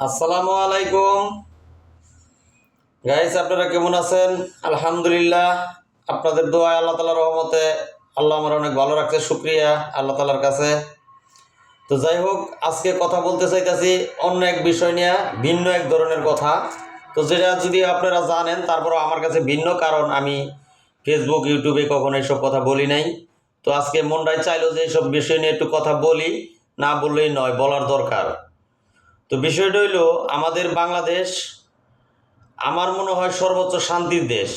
আসসালামু আলাইকুম গাইস, আপনারা কেমন আছেন? আলহামদুলিল্লাহ, আপনাদের দোয়ায় আল্লাহ তাআলার রহমতে আল্লাহ আমার অনেক ভালো রাখছে। শুকরিয়া আল্লাহ তাআলার কাছে। তো যাই হোক, আজকে কথা বলতে চাইতেছি অন্য এক বিষয় নিয়ে, ভিন্ন এক ধরনের কথা। তো যেটা যদি আপনারা জানেন, তারপরও আমার কাছে ভিন্ন, কারণ আমি ফেসবুক ইউটিউবে কখনো এইসব কথা বলি নাই। তো আজকে মনটাই চাইলো যে এইসব বিষয় নিয়ে একটু কথা বলি, না বললেই নয়, বলার দরকার। তো বিষয়টা হইল, আমাদের বাংলাদেশ আমার মনে হয় সর্বোচ্চ শান্তির দেশ।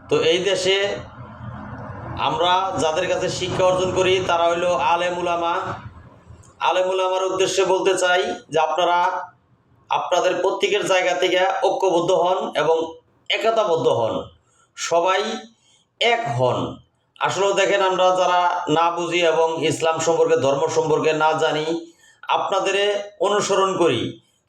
তো এই দেশে আমরা যাদের কাছে শিক্ষা অর্জন করি তারা হইল আলেম উলামা। আলেম উলামার উদ্দেশ্যে বলতে চাই যে আপনারা আপনাদের প্রত্যেকের জায়গা থেকে ঐক্যবদ্ধ হন এবং একতাবদ্ধ হন, সবাই এক হন। আসলে দেখেন, আমরা যারা না বুঝি এবং ইসলাম সম্পর্কে, ধর্ম সম্পর্কে না জানি, আপনাদের অনুসরণ করি।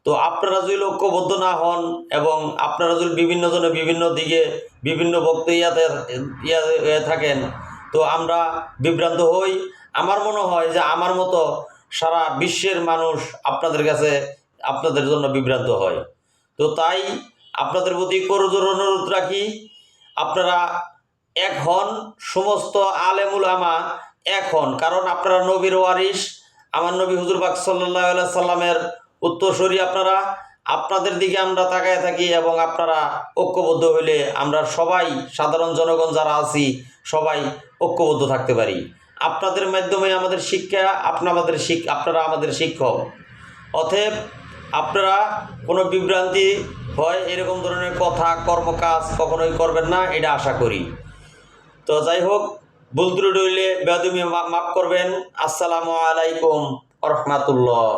তো আপনারা যদি ঐক্যবদ্ধ না হন এবং আপনারা যদি বিভিন্ন জনে বিভিন্ন দিকে বিভিন্ন বক্তব্যে থাকেন, তো আমরা বিভ্রান্ত হই। আমার মনে হয় যে আমার মতো সারা বিশ্বের মানুষ আপনাদের কাছে, আপনাদের জন্য বিভ্রান্ত হয়। তো তাই আপনাদের প্রতি করজোর অনুরোধ রাখি, আপনারা এক হন, সমস্ত আলেম উলামা এক হন। কারণ আপনারা নবীর ওয়ারিস, আমার নবী হুজুর পাক সাল্লাল্লাহু আলাইহি সাল্লামের উত্তরসূরি আপনারা। আপনাদের দিকে আমরা তাকায় থাকি এবং আপনারা ঐক্যবদ্ধ হইলে আমরা সবাই, সাধারণ জনগণ যারা আছি, সবাই ঐক্যবদ্ধ থাকতে পারি। আপনাদের মাধ্যমে আমাদের শিক্ষা, আপনারা আমাদের শিক্ষক। অতএব আপনারা কোনো বিভ্রান্তি হয় এরকম ধরনের কথা, কর্মকাজ কখনোই করবেন না, এটা আশা করি। তো যাই হোক, ভুল ত্রুটি হইলে বেয়াদবি মাফ করবেন। আসসালামু আলাইকুম ওয়া রাহমাতুল্লাহ।